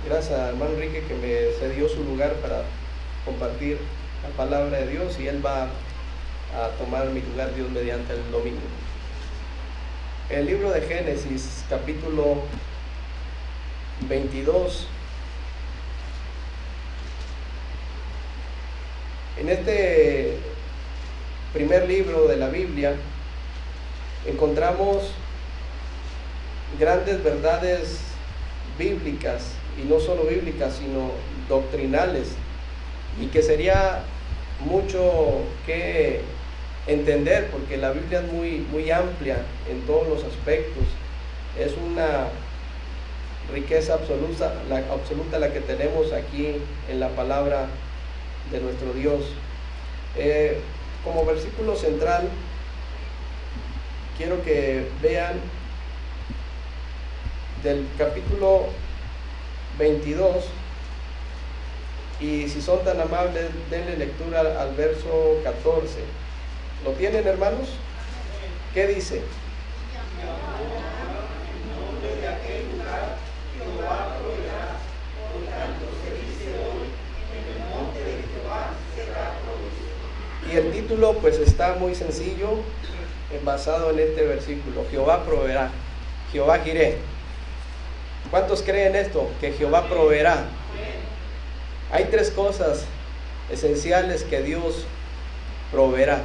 Gracias a hermano Enrique que me cedió su lugar para compartir la palabra de Dios, y él va a tomar mi lugar, Dios mediante, el domingo. El libro de Génesis, capítulo 22. En este primer libro de la Biblia encontramos grandes verdades bíblicas, y no solo bíblicas, sino doctrinales, y que sería mucho que entender, porque la Biblia es muy amplia en todos los aspectos. Es una riqueza absoluta la que tenemos aquí en la palabra de nuestro Dios. Como versículo central, quiero que vean del capítulo 22, y si son tan amables, denle lectura al verso 14. ¿Lo tienen, hermanos? ¿Qué dice? Y el título pues está muy sencillo, basado en este versículo: Jehová proveerá, Jehová Jireh. ¿Cuántos creen esto? Que Jehová proveerá. Hay tres cosas esenciales que Dios proveerá.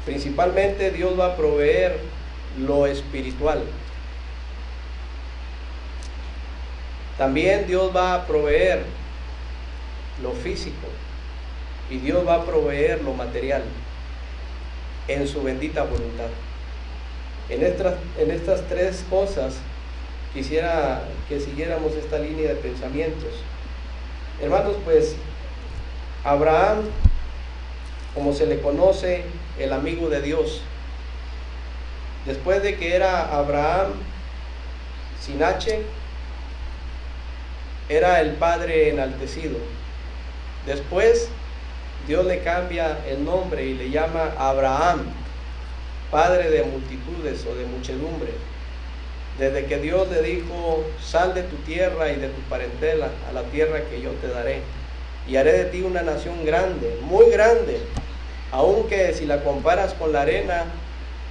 Principalmente Dios va a proveer lo espiritual. También Dios va a proveer lo físico. Y Dios va a proveer lo material en su bendita voluntad. En estas tres cosas quisiera que siguiéramos esta línea de pensamientos. Hermanos, pues Abraham, como se le conoce, el amigo de Dios, después de que era Abraham sin H, era el padre enaltecido. Después Dios le cambia el nombre y le llama Abraham, padre de multitudes o de muchedumbre. Desde que Dios le dijo: sal de tu tierra y de tu parentela a la tierra que yo te daré, y haré de ti una nación grande, muy grande, aunque si la comparas con la arena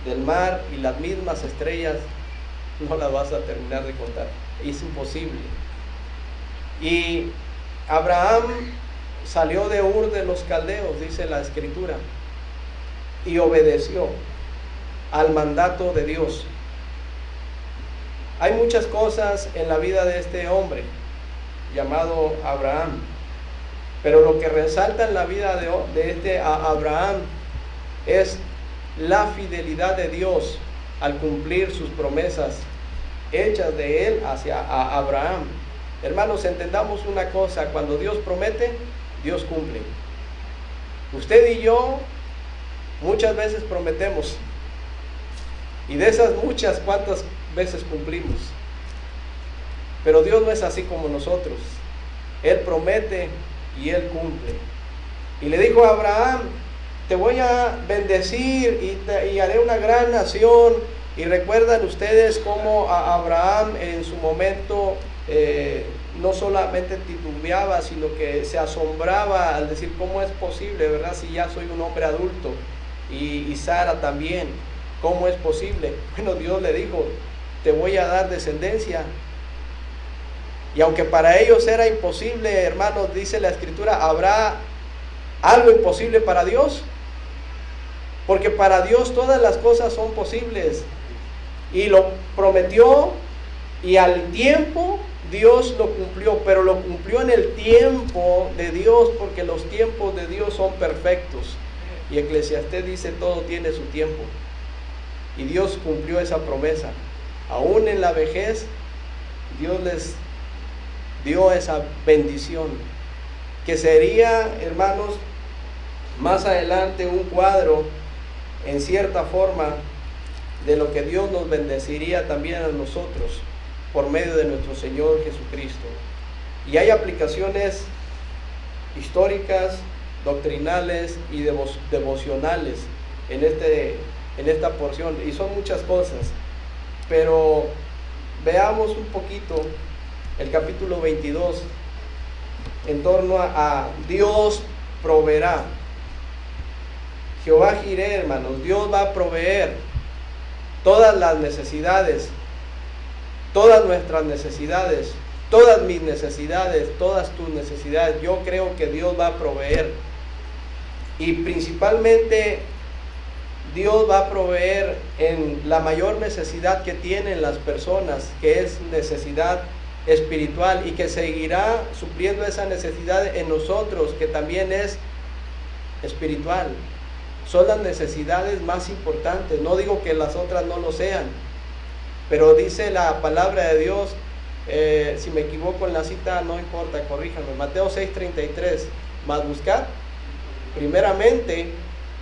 del mar y las mismas estrellas, no la vas a terminar de contar. Es imposible. Y Abraham salió de Ur de los Caldeos, dice la Escritura, y obedeció al mandato de Dios. Hay muchas cosas en la vida de este hombre llamado Abraham, pero lo que resalta en la vida de este Abraham es la fidelidad de Dios al cumplir sus promesas hechas de él hacia Abraham. Hermanos, entendamos una cosa: cuando Dios promete, Dios cumple. Usted y yo muchas veces prometemos, y de esas muchas, ¿cuántas veces cumplimos? Pero Dios no es así como nosotros. Él promete y Él cumple. Y le dijo a Abraham: te voy a bendecir y haré una gran nación. Y recuerdan ustedes cómo a Abraham en su momento no solamente titubeaba, sino que se asombraba al decir: ¿cómo es posible, verdad? Si ya soy un hombre adulto, y Sara también, ¿cómo es posible? Bueno, Dios le dijo: te voy a dar descendencia. Y aunque para ellos era imposible, hermanos, dice la Escritura, ¿habrá algo imposible para Dios? Porque para Dios todas las cosas son posibles. Y lo prometió, y al tiempo Dios lo cumplió, pero lo cumplió en el tiempo de Dios, porque los tiempos de Dios son perfectos. Y Eclesiastés dice: todo tiene su tiempo. Y Dios cumplió esa promesa. Aún en la vejez, Dios les dio esa bendición, que sería, hermanos, más adelante un cuadro, en cierta forma, de lo que Dios nos bendeciría también a nosotros por medio de nuestro Señor Jesucristo. Y hay aplicaciones históricas, doctrinales y devocionales en esta porción, y son muchas cosas, pero veamos un poquito el capítulo 22, en torno a Dios proveerá. Jehová Jireh, hermanos, Dios va a proveer todas las necesidades, todas nuestras necesidades, todas mis necesidades, todas tus necesidades. Yo creo que Dios va a proveer. Y principalmente Dios va a proveer en la mayor necesidad que tienen las personas, que es necesidad espiritual, y que seguirá supliendo esa necesidad en nosotros, que también es espiritual. Son las necesidades más importantes. No digo que las otras no lo sean, pero dice la palabra de Dios, si me equivoco en la cita, no importa, corríjanme, Mateo 6:33, mas buscad primeramente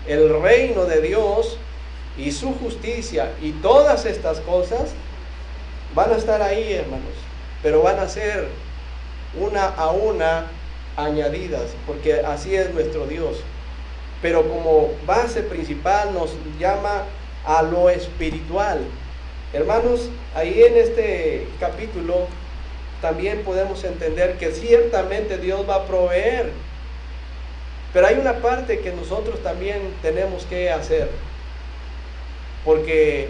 el reino de Dios y su justicia, y todas estas cosas van a estar ahí, hermanos, pero van a ser una a una añadidas, porque así es nuestro Dios. Pero como base principal nos llama a lo espiritual. Hermanos, ahí en este capítulo también podemos entender que ciertamente Dios va a proveer, pero hay una parte que nosotros también tenemos que hacer, porque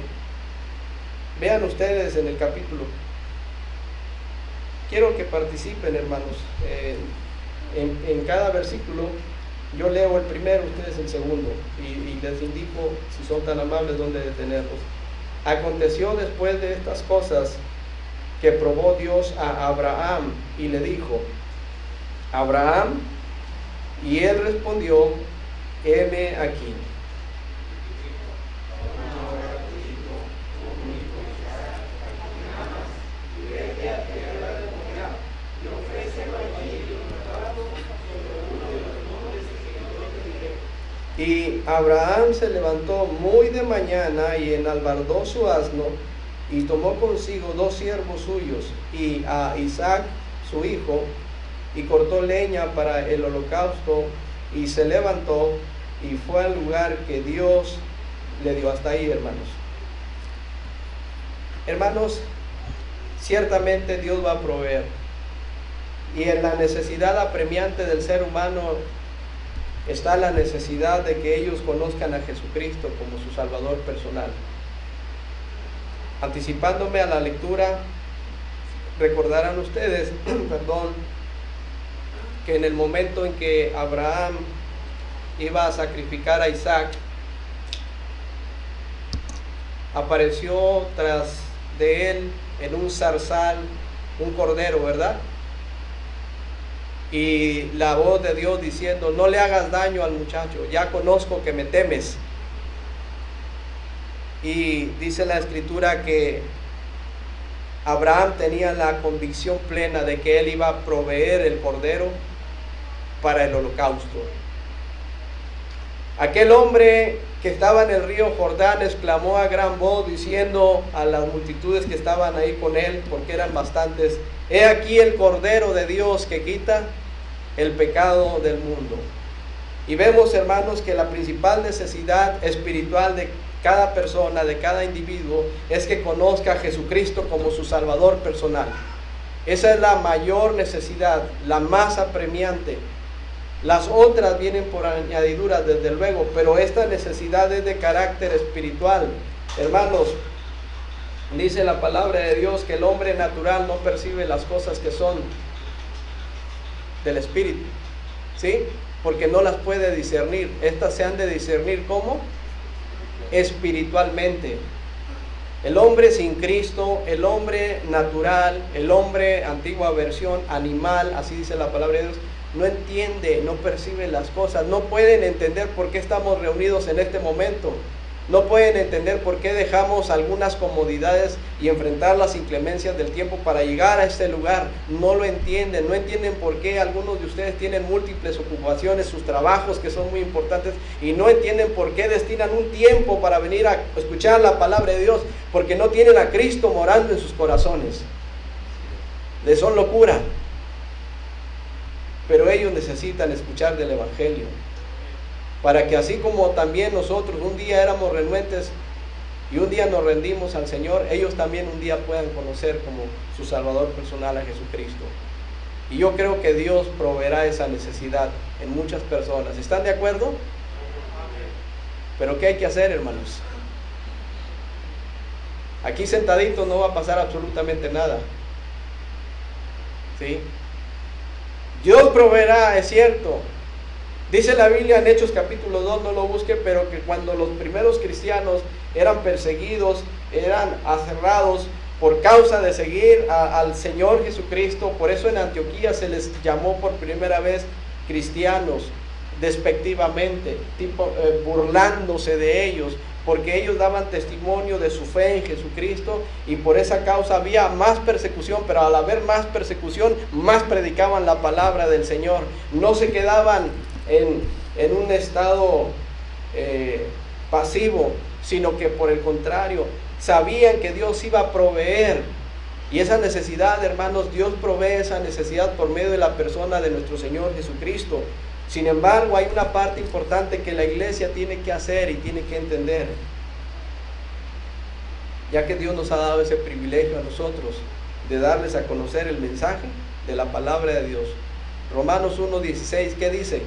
vean ustedes en el capítulo, quiero que participen, hermanos, en cada versículo. Yo leo el primero, ustedes el segundo, y les indico, si son tan amables, dónde detenerlos. Aconteció después de estas cosas que probó Dios a Abraham y le dijo: Abraham, y él respondió: heme aquí. Y Abraham se levantó muy de mañana y enalbardó su asno, y tomó consigo 2 siervos suyos y a Isaac su hijo, y cortó leña para el holocausto, y se levantó y fue al lugar que Dios le dio. Hasta ahí, hermanos. Hermanos, ciertamente Dios va a proveer, y en la necesidad apremiante del ser humano está la necesidad de que ellos conozcan a Jesucristo como su Salvador personal. Anticipándome a la lectura, recordarán ustedes, perdón, que en el momento en que Abraham iba a sacrificar a Isaac, apareció tras de él en un zarzal un cordero, ¿verdad? Y la voz de Dios diciendo: no le hagas daño al muchacho, ya conozco que me temes. Y dice la escritura que Abraham tenía la convicción plena de que él iba a proveer el cordero para el holocausto. Aquel hombre que estaba en el río Jordán exclamó a gran voz diciendo a las multitudes que estaban ahí con él, porque eran bastantes: he aquí el Cordero de Dios que quita el pecado del mundo. Y vemos, hermanos, que la principal necesidad espiritual de cada persona, de cada individuo, es que conozca a Jesucristo como su Salvador personal. Esa es la mayor necesidad, la más apremiante. Las otras vienen por añadidura, desde luego, pero esta necesidad es de carácter espiritual. Hermanos, dice la palabra de Dios que el hombre natural no percibe las cosas que son del Espíritu, ¿sí? Porque no las puede discernir. Estas se han de discernir ¿cómo? Espiritualmente. El hombre sin Cristo, el hombre natural, el hombre, antigua versión, animal, así dice la palabra de Dios, no entiende, no percibe las cosas, no pueden entender por qué estamos reunidos en este momento. No pueden entender por qué dejamos algunas comodidades y enfrentar las inclemencias del tiempo para llegar a este lugar. No lo entienden, no entienden por qué algunos de ustedes tienen múltiples ocupaciones, sus trabajos que son muy importantes, y no entienden por qué destinan un tiempo para venir a escuchar la palabra de Dios, porque no tienen a Cristo morando en sus corazones. Les son locura. Pero ellos necesitan escuchar del Evangelio, para que así como también nosotros un día éramos renuentes y un día nos rendimos al Señor, ellos también un día puedan conocer como su Salvador personal a Jesucristo. Y yo creo que Dios proveerá esa necesidad en muchas personas. ¿Están de acuerdo? Pero ¿qué hay que hacer, hermanos? Aquí sentadito no va a pasar absolutamente nada. ¿Sí? Dios proveerá, es cierto. Dice la Biblia en Hechos capítulo 2, no lo busque, pero que cuando los primeros cristianos eran perseguidos, eran aserrados por causa de seguir al Señor Jesucristo, por eso en Antioquía se les llamó por primera vez cristianos, despectivamente, burlándose de ellos, porque ellos daban testimonio de su fe en Jesucristo, y por esa causa había más persecución, pero al haber más persecución, más predicaban la palabra del Señor. No se quedaban en un estado pasivo, sino que por el contrario, sabían que Dios iba a proveer, y esa necesidad, hermanos, Dios provee esa necesidad por medio de la persona de nuestro Señor Jesucristo. Sin embargo, hay una parte importante que la iglesia tiene que hacer y tiene que entender, ya que Dios nos ha dado ese privilegio a nosotros de darles a conocer el mensaje de la palabra de Dios. Romanos 1:16, ¿qué dice?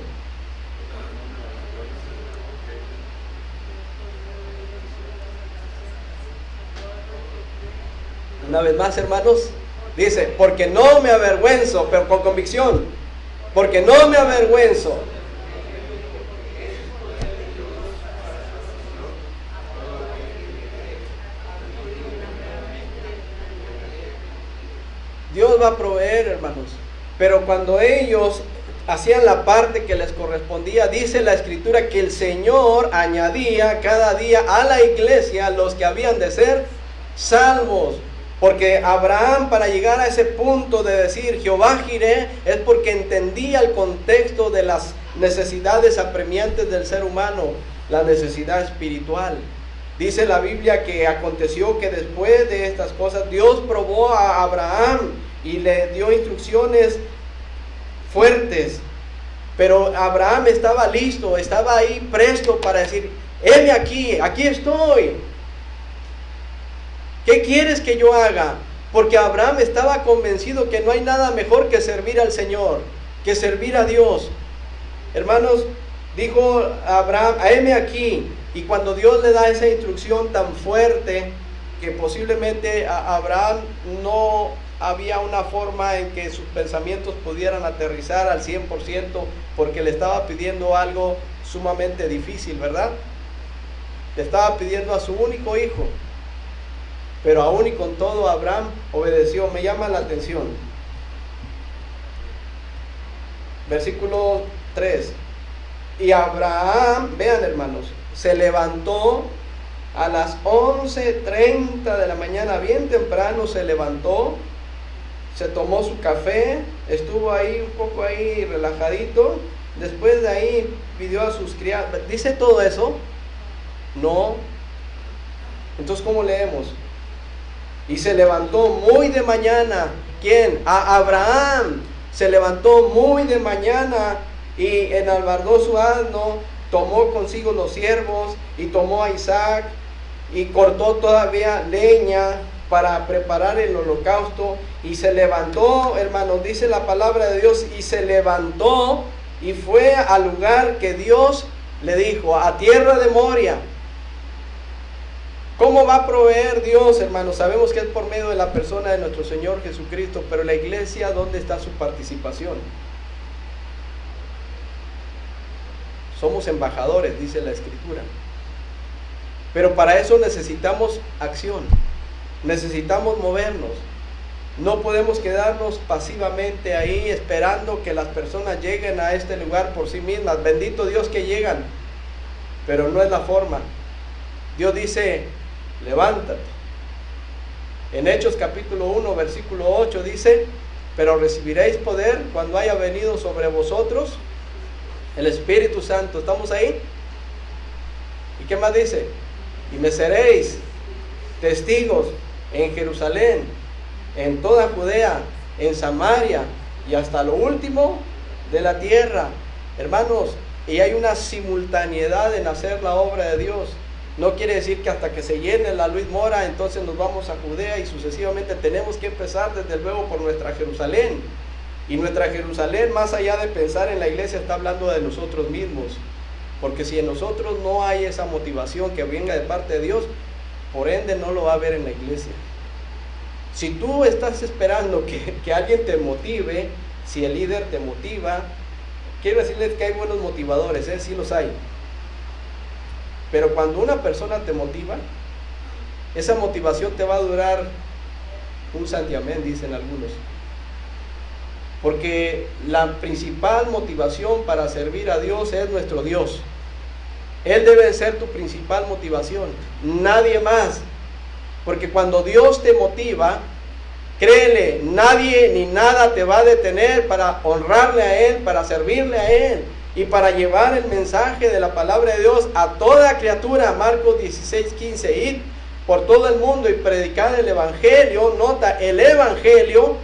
Una vez más, hermanos, dice, porque no me avergüenzo, pero con convicción, porque no me avergüenzo. Dios va a proveer, hermanos, pero cuando ellos hacían la parte que les correspondía, dice la Escritura que el Señor añadía cada día a la iglesia los que habían de ser salvos. Porque Abraham, para llegar a ese punto de decir Jehová Jireh, es porque entendía el contexto de las necesidades apremiantes del ser humano, la necesidad espiritual. Dice la Biblia que aconteció que después de estas cosas Dios probó a Abraham y le dio instrucciones fuertes, pero Abraham estaba listo, estaba ahí presto para decir, heme aquí, aquí estoy. ¿Qué quieres que yo haga? Porque Abraham estaba convencido que no hay nada mejor que servir al Señor, que servir a Dios. Hermanos, dijo Abraham, heme aquí. Y cuando Dios le da esa instrucción tan fuerte, que posiblemente a Abraham no había una forma en que sus pensamientos pudieran aterrizar al 100%, porque le estaba pidiendo algo sumamente difícil, ¿verdad? Le estaba pidiendo a su único hijo. Pero aún y con todo Abraham obedeció. Me llama la atención. Versículo 3. Y Abraham, vean hermanos, se levantó a las 11:30 de la mañana, bien temprano se levantó, se tomó su café, estuvo ahí un poco ahí relajadito. Después de ahí pidió a sus criados. ¿Dice todo eso? No. Entonces, ¿cómo leemos? Y se levantó muy de mañana. ¿Quién? A Abraham. Se levantó muy de mañana y enalbardó su asno, tomó consigo los siervos y tomó a Isaac y cortó todavía leña para preparar el holocausto. Y se levantó, hermanos, dice la palabra de Dios, y se levantó y fue al lugar que Dios le dijo, a tierra de Moria. ¿Cómo va a proveer Dios, hermanos? Sabemos que es por medio de la persona de nuestro Señor Jesucristo, pero la iglesia, ¿dónde está su participación? Somos embajadores, dice la Escritura. Pero para eso necesitamos acción, necesitamos movernos. No podemos quedarnos pasivamente ahí esperando que las personas lleguen a este lugar por sí mismas. Bendito Dios que llegan, pero no es la forma. Dios dice, levántate. En Hechos capítulo 1 versículo 8 dice, pero recibiréis poder cuando haya venido sobre vosotros el Espíritu Santo. ¿Estamos ahí? ¿Y qué más dice? Y me seréis testigos en Jerusalén, en toda Judea, en Samaria y hasta lo último de la tierra. Hermanos, y hay una simultaneidad en hacer la obra de Dios. No quiere decir que hasta que se llene la Luis Mora, entonces nos vamos a Judea y sucesivamente. Tenemos que empezar desde luego por nuestra Jerusalén. Y nuestra Jerusalén, más allá de pensar en la iglesia, está hablando de nosotros mismos. Porque si en nosotros no hay esa motivación que venga de parte de Dios, por ende no lo va a haber en la iglesia. Si tú estás esperando que alguien te motive, si el líder te motiva, quiero decirles que hay buenos motivadores, sí los hay. Pero cuando una persona te motiva, esa motivación te va a durar un santiamén, dicen algunos. Porque la principal motivación para servir a Dios es nuestro Dios. Él debe ser tu principal motivación, nadie más. Porque cuando Dios te motiva, créele, nadie ni nada te va a detener para honrarle a Él, para servirle a Él y para llevar el mensaje de la palabra de Dios a toda criatura. Marcos 16:15, id por todo el mundo y predicad el evangelio, nota, el evangelio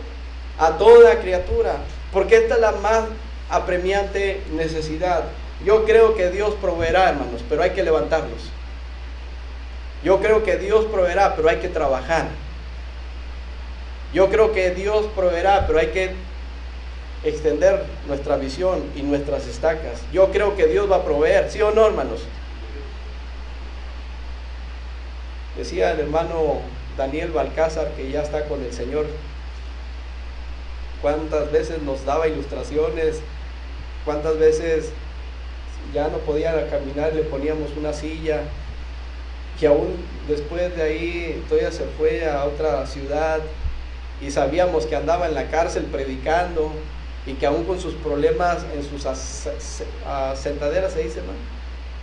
a toda criatura, porque esta es la más apremiante necesidad. Yo creo que Dios proveerá, hermanos, pero hay que levantarlos. Yo creo que Dios proveerá, pero hay que trabajar. Yo creo que Dios proveerá, pero hay que extender nuestra visión y nuestras estacas. Yo creo que Dios va a proveer, ¿sí o no, hermanos? Decía el hermano Daniel Balcázar, que ya está con el Señor, cuántas veces nos daba ilustraciones, cuántas veces ya no podía caminar, le poníamos una silla, que aún después de ahí todavía se fue a otra ciudad y sabíamos que andaba en la cárcel predicando y que aún con sus problemas en sus asentaderas, se dice, ¿no?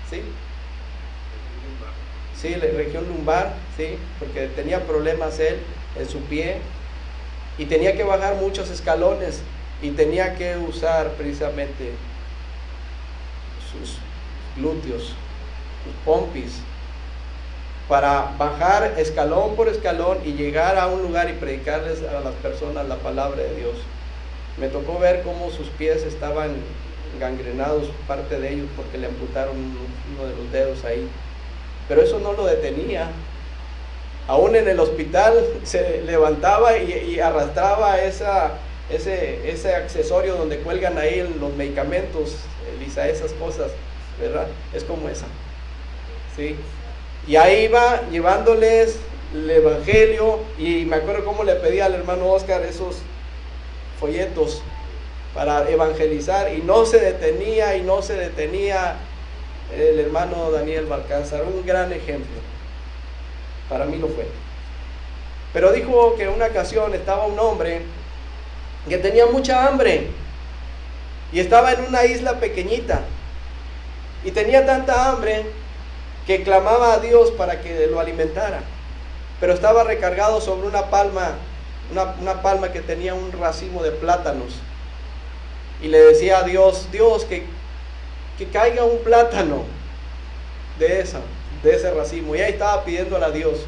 ¿Sí? Sí, la región lumbar, sí, porque tenía problemas él en su pie y tenía que bajar muchos escalones y tenía que usar precisamente sus glúteos, sus pompis, para bajar escalón por escalón y llegar a un lugar y predicarles a las personas la palabra de Dios. Me tocó ver cómo sus pies estaban gangrenados, parte de ellos, porque le amputaron uno de los dedos ahí. Pero eso no lo detenía. Aún en el hospital se levantaba y arrastraba ese accesorio donde cuelgan ahí los medicamentos, Elisa, esas cosas, ¿verdad? Es como esa, ¿sí? Y ahí iba llevándoles el evangelio, y me acuerdo cómo le pedía al hermano Oscar esos folletos para evangelizar, y no se detenía el hermano Daniel Balcázar, un gran ejemplo, para mí lo fue. Pero dijo que en una ocasión estaba un hombre que tenía mucha hambre y estaba en una isla pequeñita y tenía tanta hambre que clamaba a Dios para que lo alimentara, pero estaba recargado sobre una palma que tenía un racimo de plátanos, y le decía a Dios, que caiga un plátano de ese racimo, y ahí estaba pidiéndole a Dios.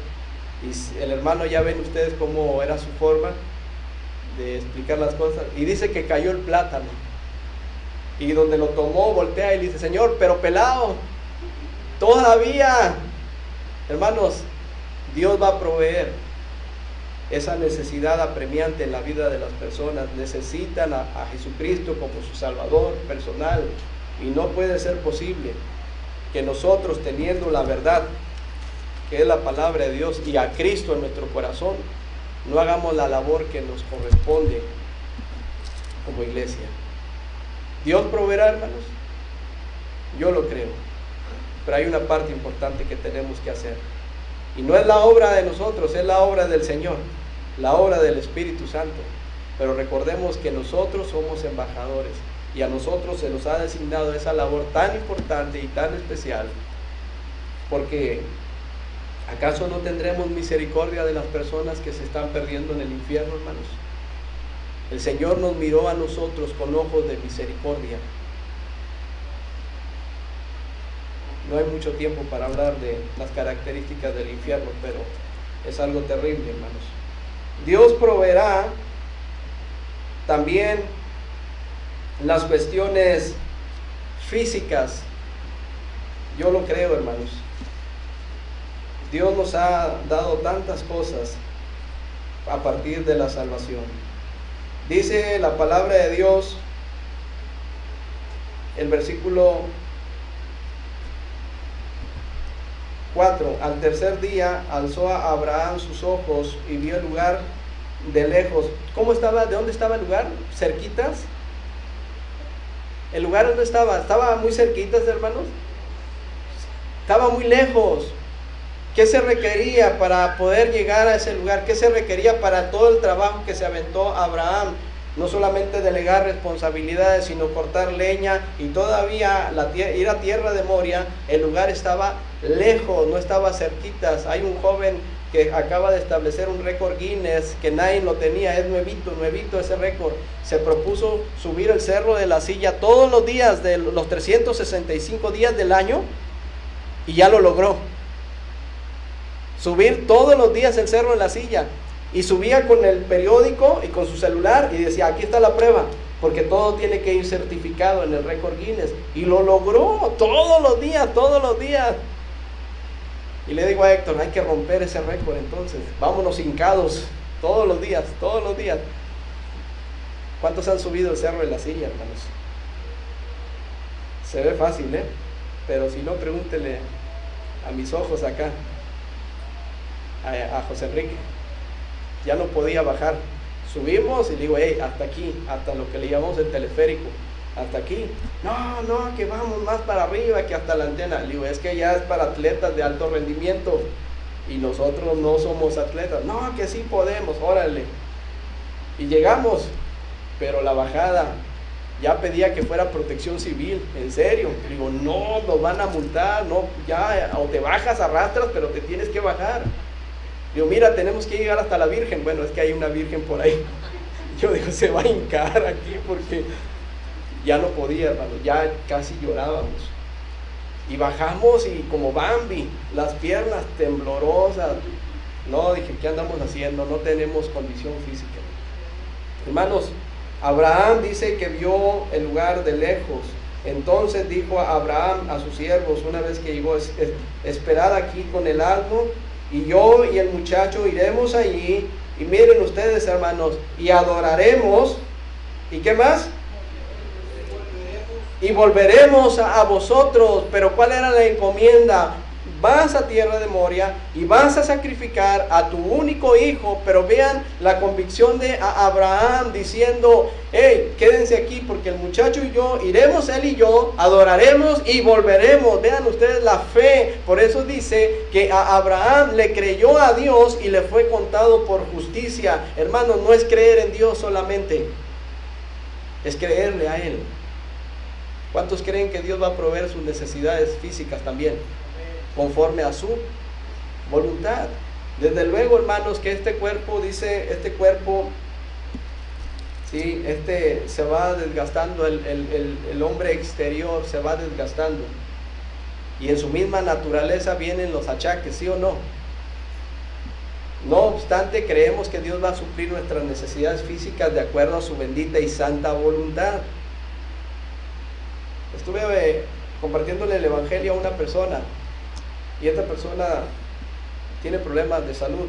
Y el hermano, ya ven ustedes cómo era su forma de explicar las cosas, y dice que cayó el plátano, y donde lo tomó, voltea y le dice, Señor, pero pelado, todavía. Hermanos, Dios va a proveer esa necesidad apremiante en la vida de las personas. Necesitan a Jesucristo como su Salvador personal, y no puede ser posible que nosotros, teniendo la verdad, que es la palabra de Dios, y a Cristo en nuestro corazón, no hagamos la labor que nos corresponde como iglesia. ¿Dios proveerá, hermanos? Yo lo creo, pero hay una parte importante que tenemos que hacer, y no es la obra de nosotros, es la obra del Señor, la obra del Espíritu Santo. Pero recordemos que nosotros somos embajadores, y a nosotros se nos ha designado esa labor tan importante y tan especial, porque ¿acaso no tendremos misericordia de las personas que se están perdiendo en el infierno, hermanos? El Señor nos miró a nosotros con ojos de misericordia. No hay mucho tiempo para hablar de las características del infierno, pero es algo terrible, hermanos. Dios proveerá también las cuestiones físicas. Yo lo creo, hermanos. Dios nos ha dado tantas cosas a partir de la salvación. Dice la palabra de Dios, el versículo 4: al tercer día alzó a Abraham sus ojos y vio el lugar de lejos. ¿Cómo estaba? ¿De dónde estaba el lugar? ¿Cerquitas? ¿El lugar dónde estaba? ¿Estaba muy cerquitas, hermanos? Estaba muy lejos. ¿Qué se requería para poder llegar a ese lugar? ¿Qué se requería para todo el trabajo que se aventó Abraham? No solamente delegar responsabilidades, sino cortar leña y todavía ir a tierra de Moria. El lugar estaba lejos, no estaba cerquitas. Hay un joven que acaba de establecer un récord Guinness que nadie lo tenía, es nuevito ese récord. Se propuso subir el cerro de la Silla todos los días de los 365 días del año y ya lo logró. Subir todos los días el cerro de la Silla. Y subía con el periódico y con su celular y decía, aquí está la prueba, porque todo tiene que ir certificado en el récord Guinness. Y lo logró todos los días. Y le digo a Héctor, hay que romper ese récord entonces. Vámonos hincados todos los días. ¿Cuántos han subido el cerro de la Silla, hermanos? Se ve fácil, pero si no, pregúntele a mis ojos acá, a José Enrique. Ya no podía bajar. Subimos y le digo, hey, hasta aquí, hasta lo que le llamamos el teleférico, hasta aquí. No, que vamos más para arriba, que hasta la antena. Le digo, es que ya es para atletas de alto rendimiento y nosotros no somos atletas. No, que sí podemos, órale. Y llegamos, pero la bajada ya pedía que fuera protección civil, en serio. Le digo, no, nos van a multar, no, ya, o te bajas, arrastras, pero te tienes que bajar. Digo, mira, tenemos que llegar hasta la Virgen. Bueno, es que hay una Virgen por ahí. Yo digo, se va a hincar aquí porque ya no podía, hermano, ya casi llorábamos. Y bajamos y como Bambi, las piernas temblorosas. No, dije, ¿qué andamos haciendo? No tenemos condición física. Hermanos, Abraham dice que vio el lugar de lejos. Entonces dijo a Abraham a sus siervos, una vez que llegó, esperad aquí con el asno, y yo y el muchacho iremos allí, y miren ustedes, hermanos, y adoraremos, ¿y qué más? Y volveremos a vosotros. Pero ¿cuál era la encomienda? Vas a tierra de Moria y vas a sacrificar a tu único hijo. Pero vean la convicción de Abraham diciendo, hey, quédense aquí porque el muchacho y yo iremos, él y yo, adoraremos y volveremos. Vean ustedes la fe. Por eso dice que a Abraham le creyó a Dios y le fue contado por justicia. Hermanos, no es creer en Dios solamente, es creerle a Él. ¿Cuántos creen que Dios va a proveer sus necesidades físicas también, conforme a su voluntad? Desde luego, hermanos, que este cuerpo, sí, se va desgastando, el hombre exterior se va desgastando, y en su misma naturaleza vienen los achaques, ¿sí o no? No obstante, creemos que Dios va a suplir nuestras necesidades físicas de acuerdo a su bendita y santa voluntad. Estuve compartiéndole el evangelio a una persona, y esta persona tiene problemas de salud,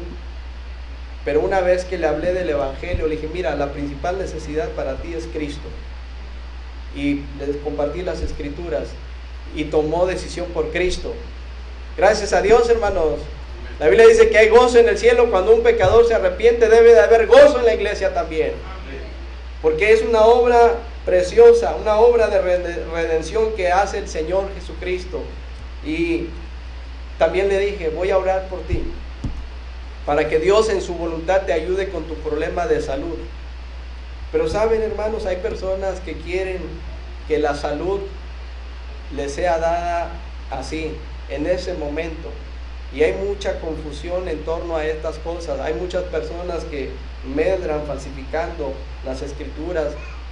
pero una vez que le hablé del evangelio, le dije, mira, la principal necesidad para ti es Cristo, y le compartí las escrituras, y tomó decisión por Cristo. Gracias a Dios, hermanos. La Biblia dice que hay gozo en el cielo cuando un pecador se arrepiente. Debe de haber gozo en la iglesia también, porque es una obra preciosa, una obra de redención que hace el Señor Jesucristo. Y también le dije, voy a orar por ti, para que Dios en su voluntad te ayude con tu problema de salud. Pero saben, hermanos, hay personas que quieren que la salud les sea dada así, en ese momento. Y hay mucha confusión en torno a estas cosas. Hay muchas personas que medran falsificando las escrituras,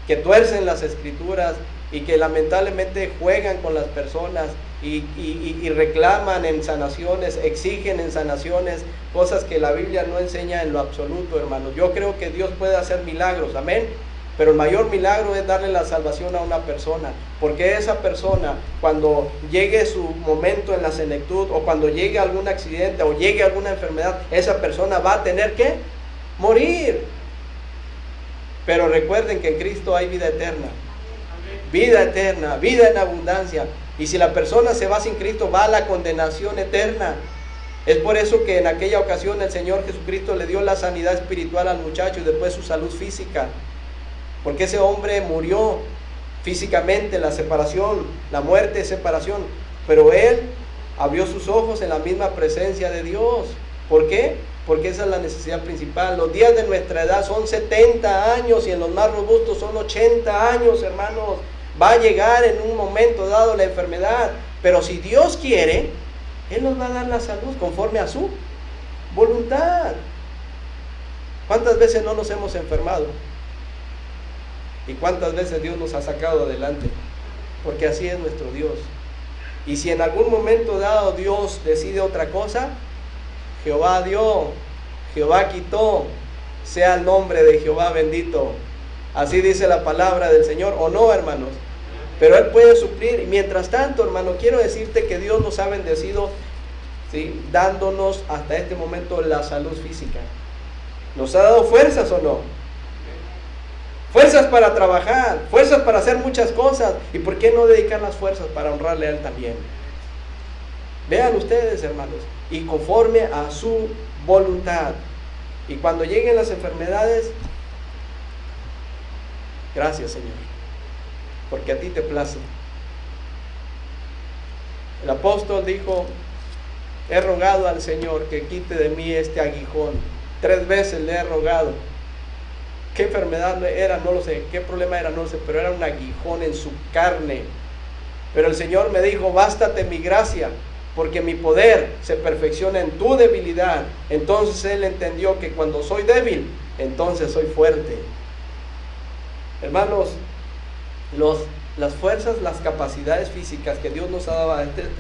que tuercen las escrituras y que lamentablemente juegan con las personas y reclaman en sanaciones, exigen en sanaciones cosas que la Biblia no enseña en lo absoluto, hermanos. Yo creo que Dios puede hacer milagros, amén, pero el mayor milagro es darle la salvación a una persona, porque esa persona, cuando llegue su momento en la senectud, o cuando llegue algún accidente, o llegue alguna enfermedad, esa persona va a tener que morir. Pero recuerden que en Cristo hay vida eterna, vida en abundancia. Y si la persona se va sin Cristo, va a la condenación eterna. Es por eso que en aquella ocasión el Señor Jesucristo le dio la sanidad espiritual al muchacho y después su salud física, porque ese hombre murió físicamente, la separación, la muerte es separación, pero él abrió sus ojos en la misma presencia de Dios. ¿Por qué? Porque esa es la necesidad principal. Los días de nuestra edad son 70 años y en los más robustos son 80 años, hermanos. Va a llegar en un momento dado la enfermedad, pero si Dios quiere, Él nos va a dar la salud conforme a su voluntad. ¿Cuántas veces no nos hemos enfermado? ¿Y cuántas veces Dios nos ha sacado adelante? Porque así es nuestro Dios. Y si en algún momento dado Dios decide otra cosa, Jehová dio, Jehová quitó, sea el nombre de Jehová bendito. Así dice la palabra del Señor, ¿o no, hermanos? Pero Él puede suplir. Y mientras tanto, hermano, quiero decirte que Dios nos ha bendecido, ¿sí?, dándonos hasta este momento la salud física. ¿Nos ha dado fuerzas o no? Fuerzas para trabajar, fuerzas para hacer muchas cosas. ¿Y por qué no dedicar las fuerzas para honrarle a Él también? Vean ustedes, hermanos, y conforme a su voluntad. Y cuando lleguen las enfermedades, gracias, Señor, porque a ti te place. El apóstol dijo, he rogado al Señor que quite de mí este aguijón. 3 veces le he rogado. ¿Qué enfermedad era? No lo sé. ¿Qué problema era? No lo sé. Pero era un aguijón en su carne. Pero el Señor me dijo, bástate mi gracia, porque mi poder se perfecciona en tu debilidad. Entonces Él entendió que cuando soy débil, entonces soy fuerte. Hermanos, las fuerzas, las capacidades físicas que Dios nos ha dado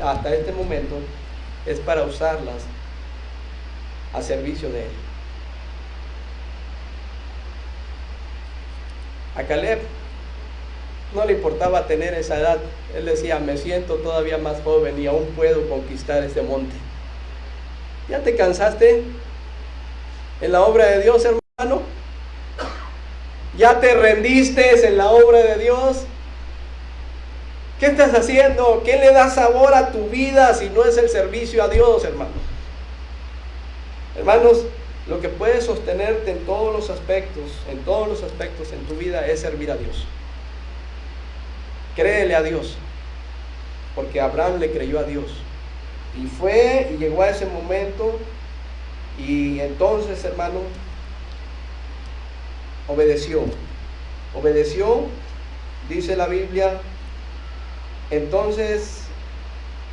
hasta este momento, es para usarlas a servicio de Él. A Caleb no le importaba tener esa edad. Él decía, me siento todavía más joven y aún puedo conquistar este monte. ¿Ya te cansaste en la obra de Dios, hermano? ¿Ya te rendiste en la obra de Dios? ¿Qué estás haciendo? ¿Qué le da sabor a tu vida si no es el servicio a Dios, hermano? Hermanos, lo que puede sostenerte en todos los aspectos en tu vida es servir a Dios. Créele a Dios, porque Abraham le creyó a Dios. Y fue y llegó a ese momento, y entonces, hermano, obedeció, dice la Biblia. Entonces,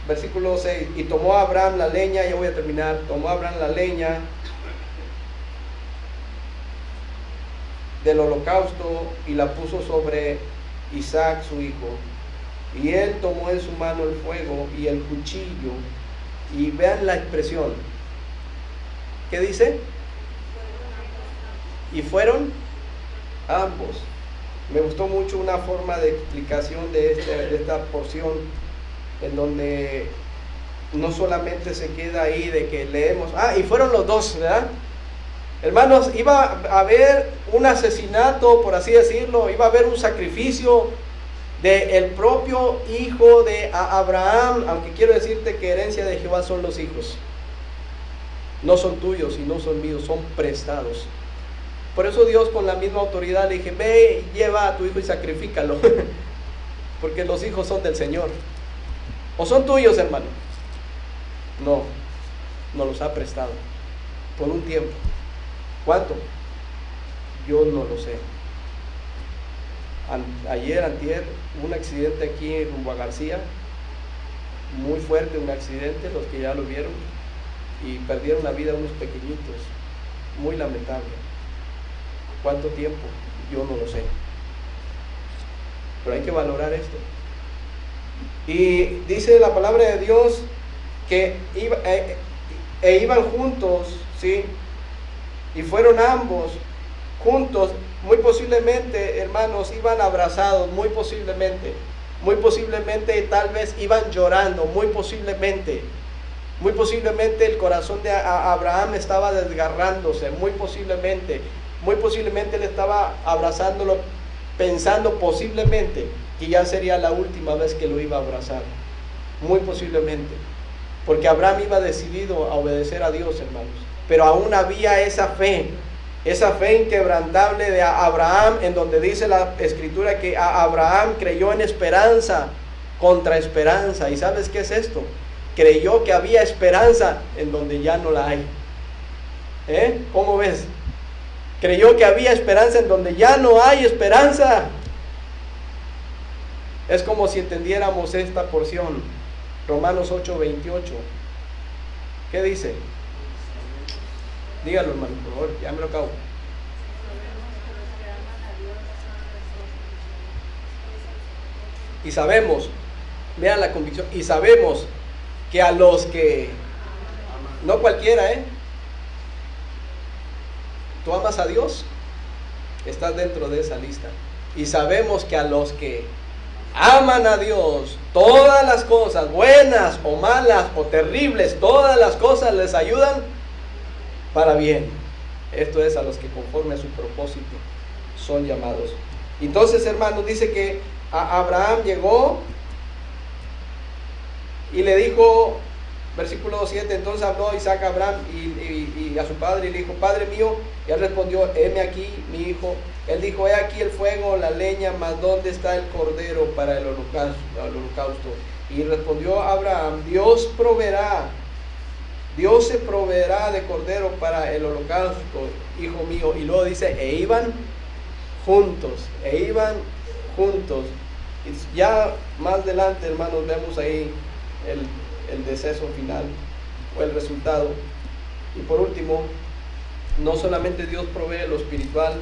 versículo 6, y tomó Abraham la leña, ya voy a terminar, tomó Abraham la leña del holocausto y la puso sobre Isaac su hijo, y él tomó en su mano el fuego y el cuchillo, y vean la expresión, ¿qué dice? Y fueron ambos. Me gustó mucho una forma de explicación de esta porción, en donde no solamente se queda ahí de que leemos, y fueron los dos, ¿verdad? Hermanos, iba a haber un asesinato, por así decirlo, iba a haber un sacrificio del propio hijo de Abraham, aunque quiero decirte que herencia de Jehová son los hijos. No son tuyos y no son míos, son prestados. Por eso Dios, con la misma autoridad, le dije, ve, lleva a tu hijo y sacrifícalo, porque los hijos son del Señor. ¿O son tuyos, hermano? No, nos los ha prestado por un tiempo. ¿Cuánto? Yo no lo sé. Ayer, antier, un accidente aquí rumbo a García, muy fuerte, un accidente, los que ya lo vieron, y perdieron la vida unos pequeñitos, muy lamentable. ¿Cuánto tiempo? Yo no lo sé. Pero hay que valorar esto. Y dice la palabra de Dios que iban juntos, ¿sí? Y fueron ambos. juntos, muy posiblemente, hermanos, iban abrazados, muy posiblemente, tal vez iban llorando, muy posiblemente el corazón de Abraham estaba desgarrándose, muy posiblemente él estaba abrazándolo, pensando posiblemente que ya sería la última vez que lo iba a abrazar, muy posiblemente, porque Abraham iba decidido a obedecer a Dios, hermanos, pero aún había esa fe inquebrantable de Abraham, en donde dice la escritura que Abraham creyó en esperanza contra esperanza. ¿Y sabes qué es esto? Creyó que había esperanza en donde ya no la hay. ¿Cómo ves? Creyó que había esperanza en donde ya no hay esperanza. Es como si entendiéramos esta porción, Romanos 8:28. ¿Qué dice? Dígalo, hermano, por favor, ya me lo acabo. Y sabemos, vean la convicción, y sabemos que a los que, no cualquiera, tú amas a Dios, estás dentro de esa lista. Y sabemos que a los que aman a Dios, todas las cosas, buenas o malas o terribles, todas las cosas les ayudan para bien. Esto es, a los que conforme a su propósito son llamados. Entonces, hermanos, dice que a Abraham llegó y le dijo, versículo 7, entonces habló Isaac a Abraham y a su padre y le dijo, Padre mío. Y él respondió, heme aquí, mi hijo. Él dijo, he aquí el fuego, la leña, mas ¿dónde está el cordero para el holocausto? Y respondió Abraham, Dios se proveerá de cordero para el holocausto, hijo mío. Y luego dice, e iban juntos. Y ya más adelante, hermanos, vemos ahí el deceso final o el resultado. Y por último, no solamente Dios provee lo espiritual,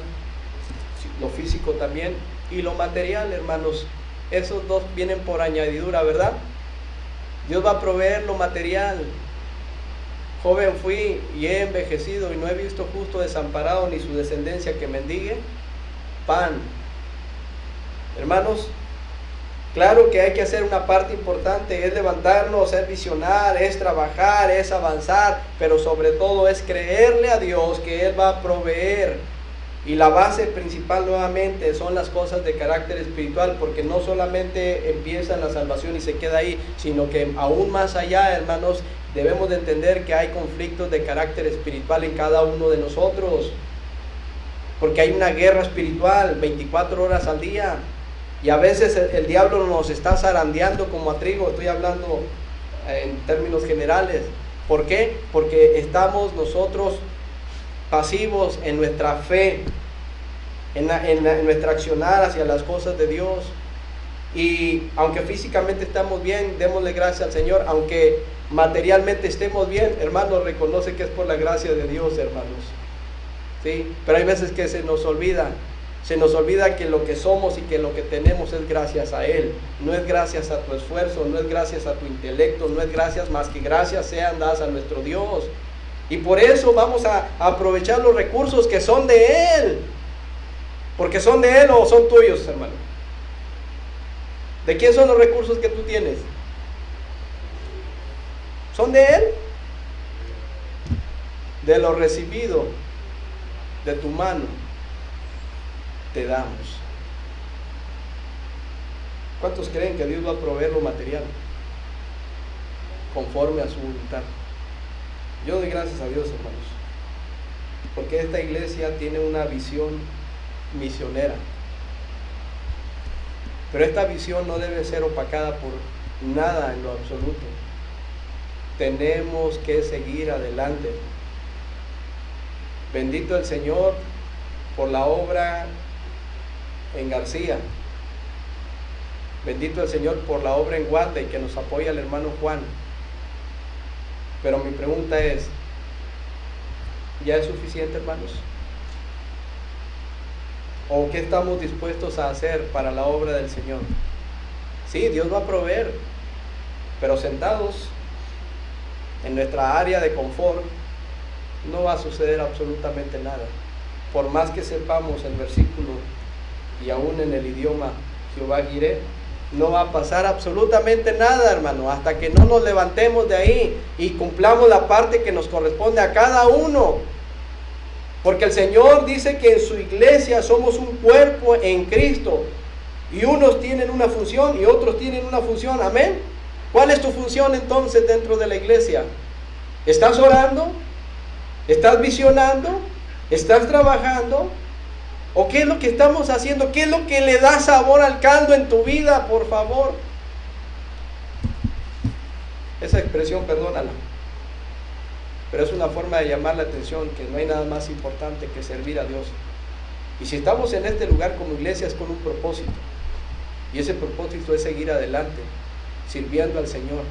lo físico también, y lo material, hermanos. Esos dos vienen por añadidura, ¿verdad? Dios va a proveer lo material. Joven fui y he envejecido y no he visto justo desamparado ni su descendencia que mendigue pan. Hermanos, claro que hay que hacer una parte importante, es levantarnos, es visionar, es trabajar, es avanzar, pero sobre todo es creerle a Dios que Él va a proveer. Y la base principal nuevamente son las cosas de carácter espiritual, porque no solamente empieza la salvación y se queda ahí, sino que aún más allá, hermanos, debemos de entender que hay conflictos de carácter espiritual en cada uno de nosotros, porque hay una guerra espiritual 24 horas al día. Y a veces el diablo nos está zarandeando como a trigo, estoy hablando en términos generales. ¿Por qué? Porque estamos nosotros pasivos en nuestra fe, en nuestra accionar hacia las cosas de Dios. Y aunque físicamente estamos bien, démosle gracias al Señor. Aunque materialmente estemos bien, hermanos, reconoce que es por la gracia de Dios, hermanos. ¿Sí? Pero hay veces que se nos olvida que lo que somos y que lo que tenemos es gracias a Él. No es gracias a tu esfuerzo, no es gracias a tu intelecto, no es gracias, más que gracias sean dadas a nuestro Dios. Y por eso vamos a aprovechar los recursos que son de Él. Porque son de Él o son tuyos, hermano. ¿De quién son los recursos que tú tienes? ¿Son de Él? De lo recibido de tu mano te damos. ¿Cuántos creen que Dios va a proveer lo material conforme a su voluntad? Yo doy gracias a Dios, hermanos, porque esta iglesia tiene una visión misionera, pero esta visión no debe ser opacada por nada en lo absoluto. Tenemos que seguir adelante. Bendito el Señor por la obra en García. Bendito el Señor por la obra en Guate y que nos apoya el hermano Juan. Pero mi pregunta es, ¿ya es suficiente, hermanos? ¿O qué estamos dispuestos a hacer para la obra del Señor? Sí, Dios va a proveer, pero sentados en nuestra área de confort no va a suceder absolutamente nada. por más que sepamos el versículo y aún en el idioma Jehová Jireh, no va a pasar absolutamente nada, hermano, hasta que no nos levantemos de ahí y cumplamos la parte que nos corresponde a cada uno. Porque el Señor dice que en su iglesia somos un cuerpo en Cristo, y unos tienen una función y otros tienen una función. Amén. ¿Cuál es tu función entonces dentro de la iglesia? ¿Estás orando? ¿Estás visionando? ¿Estás trabajando? ¿O qué es lo que estamos haciendo? ¿Qué es lo que le da sabor al caldo en tu vida, por favor? Esa expresión, perdónala, pero es una forma de llamar la atención, que no hay nada más importante que servir a Dios. Y si estamos en este lugar como iglesia es con un propósito, y ese propósito es seguir adelante, sirviendo al Señor,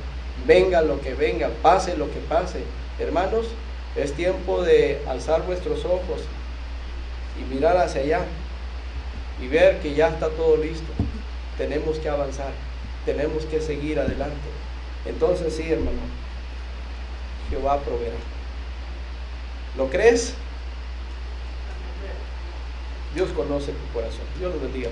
venga lo que venga, pase lo que pase. Hermanos, es tiempo de alzar vuestros ojos y mirar hacia allá y ver que ya está todo listo. Tenemos que avanzar, tenemos que seguir adelante. Entonces sí, hermano, Jehová proveerá. ¿Lo crees? Dios conoce tu corazón. Dios los bendiga.